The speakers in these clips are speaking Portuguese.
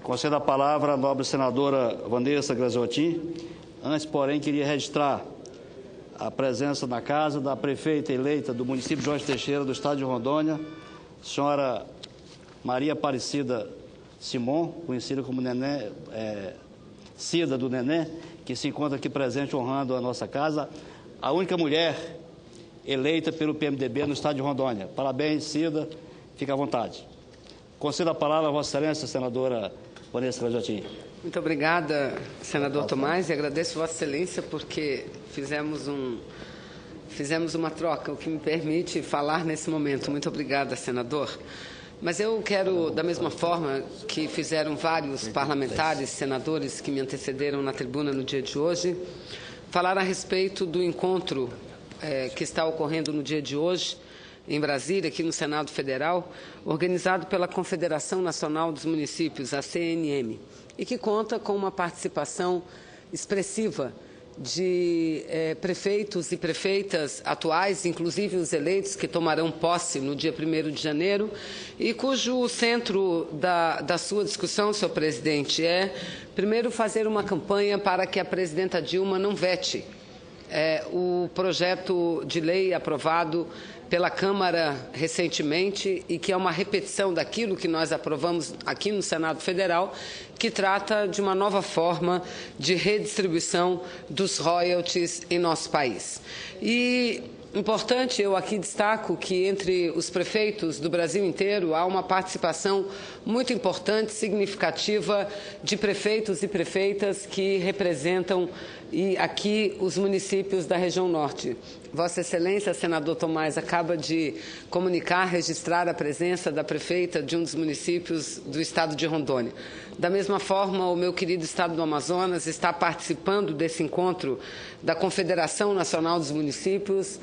Concedo a palavra à nobre senadora Vanessa Graziotin. Antes, porém, queria registrar a presença na casa da prefeita eleita do município de Jorge Teixeira, do estado de Rondônia, senhora Maria Aparecida Simon, conhecida como Neném, Cida do Neném, que se encontra aqui presente honrando a nossa casa, a única mulher eleita pelo PMDB no estado de Rondônia. Parabéns, Cida, fique à vontade. Concedo a palavra a Vossa Excelência, senadora Vanessa Graziotin. Muito obrigada, senador Tomás, e agradeço Vossa Excelência porque fizemos uma troca, o que me permite falar nesse momento. Muito obrigada, senador. Mas eu quero, da mesma forma que fizeram vários parlamentares, senadores que me antecederam na tribuna no dia de hoje, falar a respeito do encontro que está ocorrendo no dia de hoje, em Brasília, aqui no Senado Federal, organizado pela Confederação Nacional dos Municípios, a CNM, e que conta com uma participação expressiva de prefeitos e prefeitas atuais, inclusive os eleitos que tomarão posse no dia 1º de janeiro, e cujo centro da sua discussão, senhor presidente, é, primeiro, fazer uma campanha para que a presidenta Dilma não vete o projeto de lei aprovado pela Câmara recentemente e que é uma repetição daquilo que nós aprovamos aqui no Senado Federal, que trata de uma nova forma de redistribuição dos royalties em nosso país. E importante, eu aqui destaco que entre os prefeitos do Brasil inteiro há uma participação muito importante, significativa, de prefeitos e prefeitas que representam aqui os municípios da região norte. Vossa Excelência, senador Tomás, acaba de comunicar, registrar a presença da prefeita de um dos municípios do estado de Rondônia. Da mesma forma, o meu querido estado do Amazonas está participando desse encontro da Confederação Nacional dos Municípios,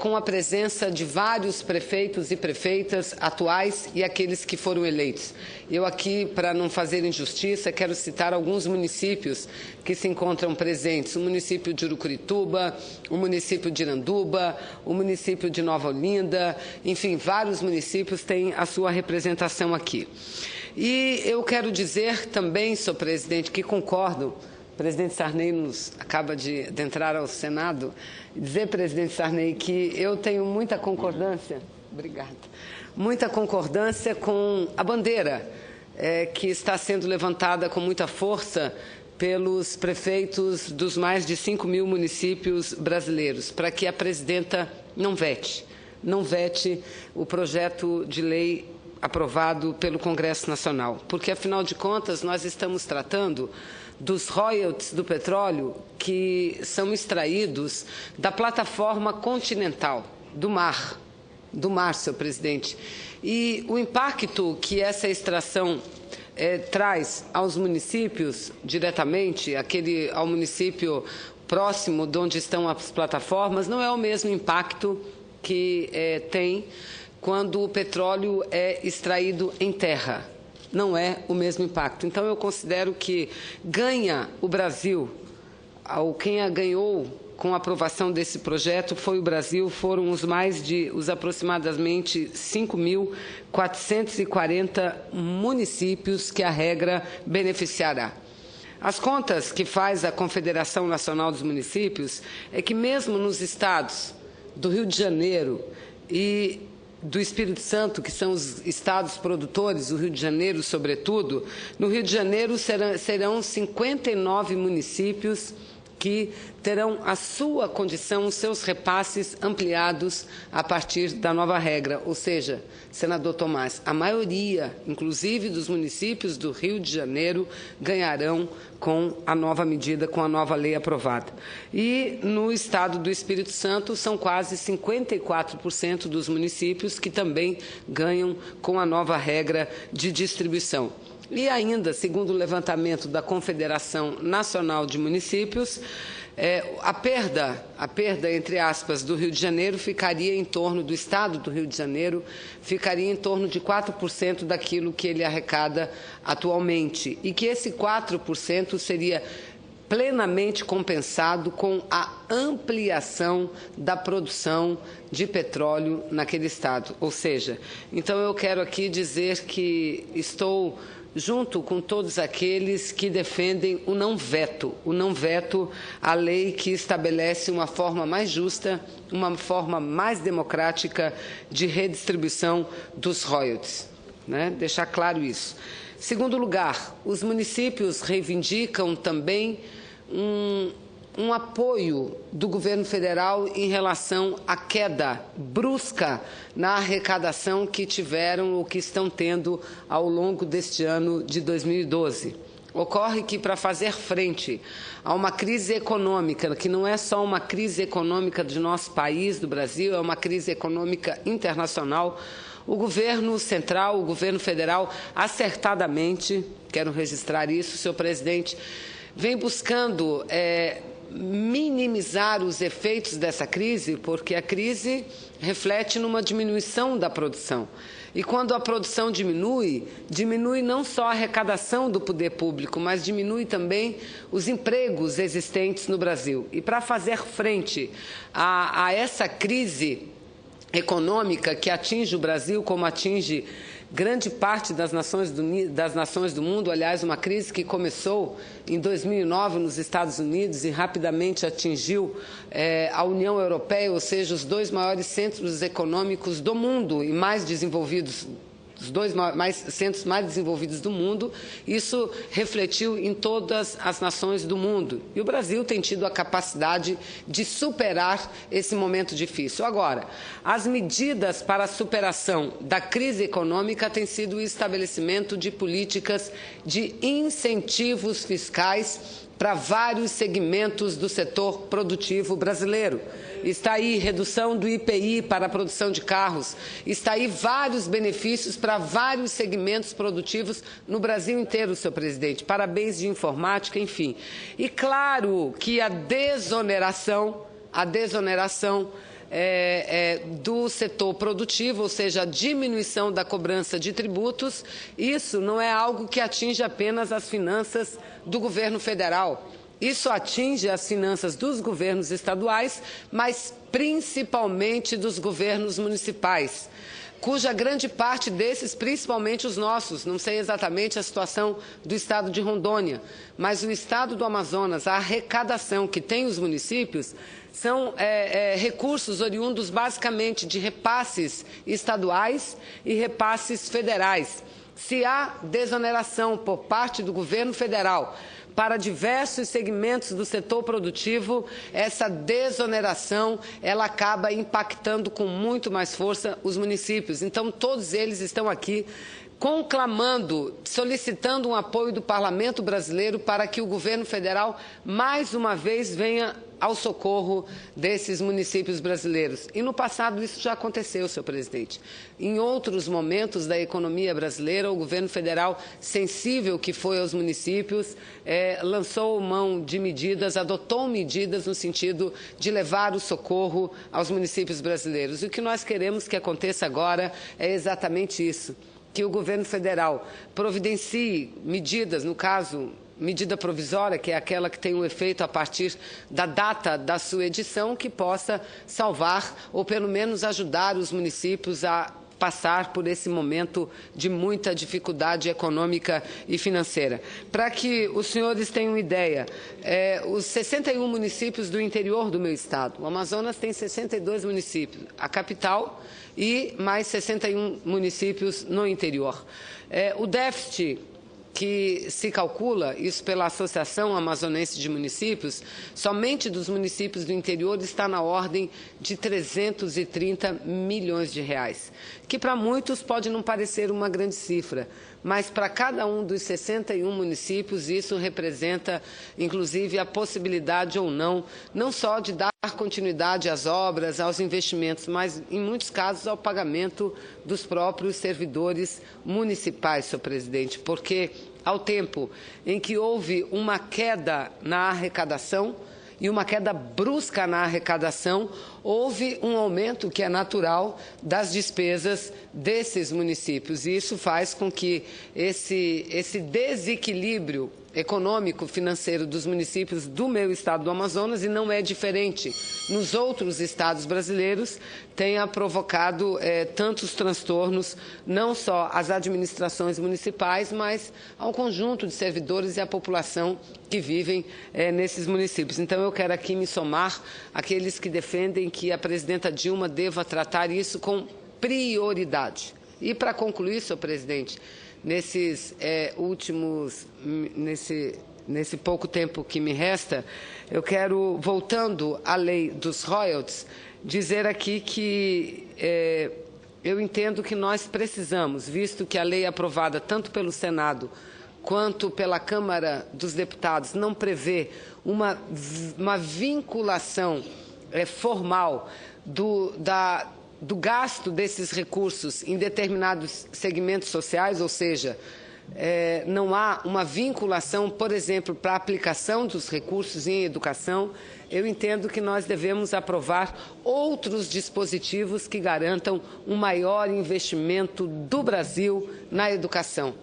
com a presença de vários prefeitos e prefeitas atuais e aqueles que foram eleitos. Eu aqui, para não fazer injustiça, quero citar alguns municípios que se encontram presentes. O município de Urucurituba, o município de Iranduba, o município de Nova Olinda, enfim, vários municípios têm a sua representação aqui. E eu quero dizer também, senhor presidente, que concordo, o presidente Sarney acaba de entrar ao Senado, dizer, presidente Sarney, que eu tenho muita concordância, obrigada, muita concordância com a bandeira que está sendo levantada com muita força pelos prefeitos dos mais de 5.000 municípios brasileiros, para que a presidenta não vete o projeto de lei aprovado pelo Congresso Nacional, porque, afinal de contas, nós estamos tratando dos royalties do petróleo que são extraídos da plataforma continental, do mar, senhor presidente. E o impacto que essa extração traz aos municípios diretamente, ao município próximo de onde estão as plataformas, não é o mesmo impacto que tem quando o petróleo é extraído em terra. Não é o mesmo impacto. Então, eu considero que ganha o Brasil, quem a ganhou com a aprovação desse projeto foi o Brasil, foram os aproximadamente 5.440 municípios que a regra beneficiará. As contas que faz a Confederação Nacional dos Municípios é que mesmo nos estados do Rio de Janeiro e do Espírito Santo, que são os estados produtores, o Rio de Janeiro, sobretudo, no Rio de Janeiro serão 59 municípios que terão a sua condição, os seus repasses ampliados a partir da nova regra. Ou seja, senador Tomás, a maioria, inclusive dos municípios do Rio de Janeiro, ganharão com a nova medida, com a nova lei aprovada. E no estado do Espírito Santo são quase 54% dos municípios que também ganham com a nova regra de distribuição. E ainda, segundo o levantamento da Confederação Nacional de Municípios, a perda, entre aspas, do Rio de Janeiro ficaria em torno, do estado do Rio de Janeiro, ficaria em torno de 4% daquilo que ele arrecada atualmente. E que esse 4% seria plenamente compensado com a ampliação da produção de petróleo naquele estado. Ou seja, então eu quero aqui dizer que estou junto com todos aqueles que defendem o não veto à lei que estabelece uma forma mais justa, uma forma mais democrática de redistribuição dos royalties, né? Deixar claro isso. Segundo lugar, os municípios reivindicam também um apoio do governo federal em relação à queda brusca na arrecadação que tiveram ou que estão tendo ao longo deste ano de 2012. Ocorre que, para fazer frente a uma crise econômica, que não é só uma crise econômica do nosso país, do Brasil, é uma crise econômica internacional, o governo central, o governo federal, acertadamente, quero registrar isso, senhor presidente, vem buscando minimizar os efeitos dessa crise, porque a crise reflete numa diminuição da produção. E quando a produção diminui não só a arrecadação do poder público, mas diminui também os empregos existentes no Brasil. E para fazer frente a essa crise econômica que atinge o Brasil, como atinge grande parte das nações do mundo, aliás, uma crise que começou em 2009 nos Estados Unidos e rapidamente atingiu a União Europeia, ou seja, os dois maiores centros econômicos do mundo e mais desenvolvidos, os dois centros mais desenvolvidos do mundo. Isso refletiu em todas as nações do mundo. E o Brasil tem tido a capacidade de superar esse momento difícil. Agora, as medidas para a superação da crise econômica têm sido o estabelecimento de políticas de incentivos fiscais para vários segmentos do setor produtivo brasileiro. Está aí redução do IPI para a produção de carros, está aí vários benefícios para vários segmentos produtivos no Brasil inteiro, senhor presidente, parabéns de informática, enfim. E claro que a desoneração do setor produtivo, ou seja, a diminuição da cobrança de tributos, isso não é algo que atinge apenas as finanças do governo federal. Isso atinge as finanças dos governos estaduais, mas principalmente dos governos municipais, cuja grande parte desses, principalmente os nossos, não sei exatamente a situação do estado de Rondônia, mas o estado do Amazonas, a arrecadação que tem os municípios são recursos oriundos basicamente de repasses estaduais e repasses federais. Se há desoneração por parte do governo federal para diversos segmentos do setor produtivo, essa desoneração ela acaba impactando com muito mais força os municípios. Então, todos eles estão aqui conclamando, solicitando um apoio do Parlamento brasileiro para que o governo federal, mais uma vez, venha ao socorro desses municípios brasileiros. E no passado isso já aconteceu, senhor presidente. Em outros momentos da economia brasileira, o governo federal, sensível que foi aos municípios, lançou mão de medidas, adotou medidas no sentido de levar o socorro aos municípios brasileiros. E o que nós queremos que aconteça agora é exatamente isso, que o governo federal providencie medidas, no caso, medida provisória, que é aquela que tem um efeito a partir da data da sua edição, que possa salvar ou pelo menos ajudar os municípios a passar por esse momento de muita dificuldade econômica e financeira. Para que os senhores tenham ideia, os 61 municípios do interior do meu estado, o Amazonas tem 62 municípios, a capital e mais 61 municípios no interior. O déficit que se calcula, isso pela Associação Amazonense de Municípios, somente dos municípios do interior está na ordem de 330 milhões de reais, que para muitos pode não parecer uma grande cifra, mas para cada um dos 61 municípios isso representa, inclusive, a possibilidade ou não só de dar continuidade às obras, aos investimentos, mas, em muitos casos, ao pagamento dos próprios servidores municipais, senhor presidente, porque, ao tempo em que houve uma queda na arrecadação, e uma queda brusca na arrecadação, houve um aumento que é natural das despesas desses municípios. E isso faz com que esse desequilíbrio econômico, financeiro dos municípios do meu estado do Amazonas, e não é diferente nos outros estados brasileiros, tenha provocado tantos transtornos, não só às administrações municipais, mas ao conjunto de servidores e à população que vivem nesses municípios. Então, eu quero aqui me somar àqueles que defendem que a presidenta Dilma deva tratar isso com prioridade. E, para concluir, senhor presidente, nesse pouco tempo que me resta, eu quero, voltando à lei dos royalties, dizer aqui que eu entendo que nós precisamos, visto que a lei aprovada tanto pelo Senado quanto pela Câmara dos Deputados não prevê uma vinculação formal do gasto desses recursos em determinados segmentos sociais, ou seja, não há uma vinculação, por exemplo, para a aplicação dos recursos em educação. Eu entendo que nós devemos aprovar outros dispositivos que garantam um maior investimento do Brasil na educação.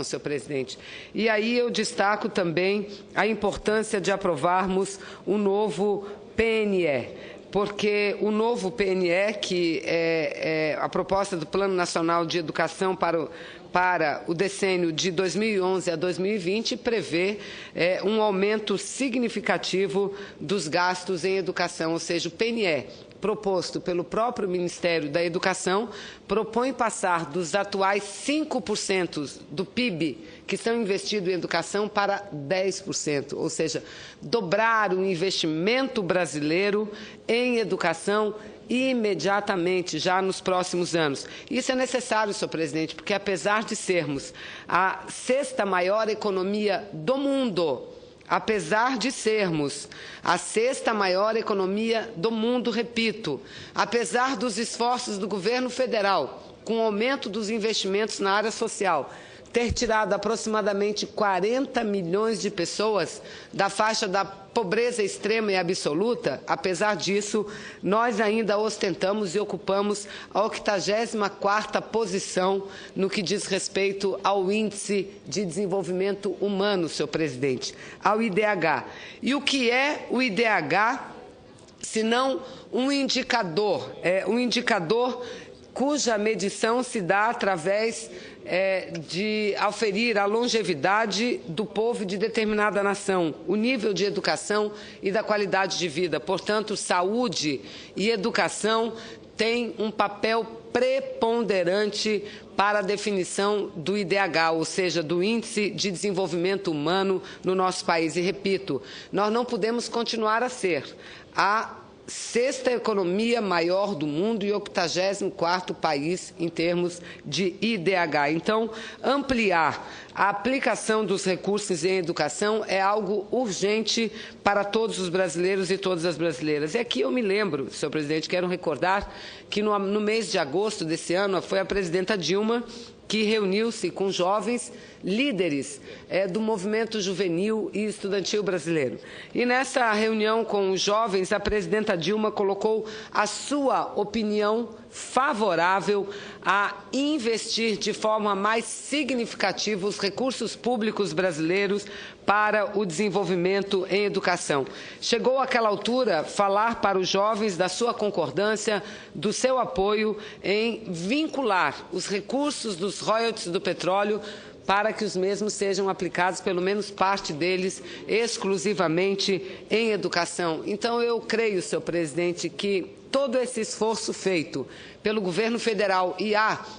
Senhor presidente. E aí eu destaco também a importância de aprovarmos o novo PNE, porque o novo PNE, que é a proposta do Plano Nacional de Educação para o decênio de 2011 a 2020, prevê um aumento significativo dos gastos em educação, ou seja, o PNE, proposto pelo próprio Ministério da Educação, propõe passar dos atuais 5% do PIB que são investidos em educação para 10%, ou seja, dobrar o investimento brasileiro em educação imediatamente, já nos próximos anos. Isso é necessário, senhor presidente, porque apesar de sermos a 6ª maior economia do mundo, apesar de sermos a 6ª maior economia do mundo, repito, apesar dos esforços do governo federal, com o aumento dos investimentos na área social, ter tirado aproximadamente 40 milhões de pessoas da faixa da pobreza extrema e absoluta, apesar disso, nós ainda ostentamos e ocupamos a 84ª posição no que diz respeito ao Índice de Desenvolvimento Humano, senhor presidente, ao IDH. E o que é o IDH, senão um indicador cuja medição se dá através de aferir a longevidade do povo de determinada nação, o nível de educação e da qualidade de vida. Portanto, saúde e educação têm um papel preponderante para a definição do IDH, ou seja, do Índice de Desenvolvimento Humano no nosso país. E, repito, nós não podemos continuar a ser a 6ª economia maior do mundo e 84º país em termos de IDH. Então, ampliar a aplicação dos recursos em educação é algo urgente para todos os brasileiros e todas as brasileiras. E aqui eu me lembro, senhor presidente, quero recordar que no mês de agosto desse ano foi a presidenta Dilma que reuniu-se com jovens líderes do movimento juvenil e estudantil brasileiro. E nessa reunião com os jovens, a presidenta Dilma colocou a sua opinião favorável a investir de forma mais significativa os recursos públicos brasileiros para o desenvolvimento em educação. Chegou àquela altura falar para os jovens da sua concordância, do seu apoio em vincular os recursos dos royalties do petróleo para que os mesmos sejam aplicados, pelo menos parte deles, exclusivamente em educação. Então, eu creio, senhor presidente, que todo esse esforço feito pelo governo federal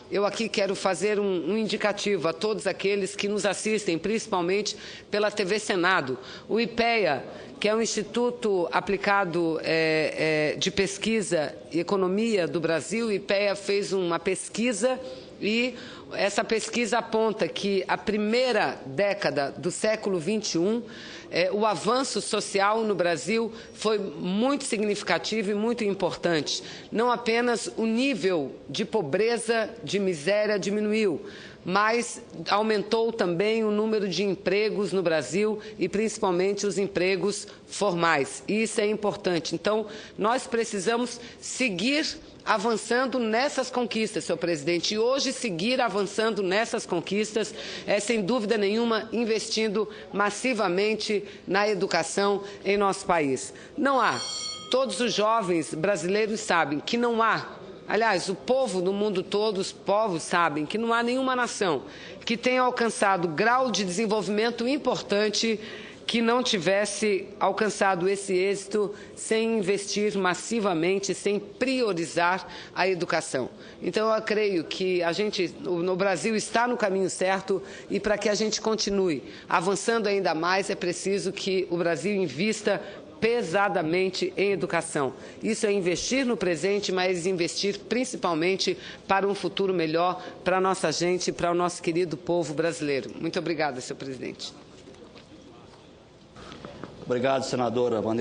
eu aqui quero fazer um indicativo a todos aqueles que nos assistem, principalmente pela TV Senado, o IPEA, que é um instituto aplicado de pesquisa e economia do Brasil. O IPEA fez uma pesquisa e essa pesquisa aponta que a primeira década do século XXI, o avanço social no Brasil foi muito significativo e muito importante. Não apenas o nível de pobreza, de miséria diminuiu, mas aumentou também o número de empregos no Brasil e principalmente os empregos formais. E isso é importante. Então, nós precisamos seguir avançando nessas conquistas, senhor presidente. E hoje, seguir avançando nessas conquistas é, sem dúvida nenhuma, investindo massivamente na educação em nosso país. Não há. Todos os jovens brasileiros sabem que não há. Aliás, o povo do mundo todo, os povos sabem que não há nenhuma nação que tenha alcançado grau de desenvolvimento importante que não tivesse alcançado esse êxito sem investir massivamente, sem priorizar a educação. Então, eu creio que o Brasil está no caminho certo e para que a gente continue avançando ainda mais, é preciso que o Brasil invista pesadamente em educação. Isso é investir no presente, mas investir principalmente para um futuro melhor para a nossa gente, para o nosso querido povo brasileiro. Muito obrigada, senhor presidente. Obrigado, senadora Vanessa.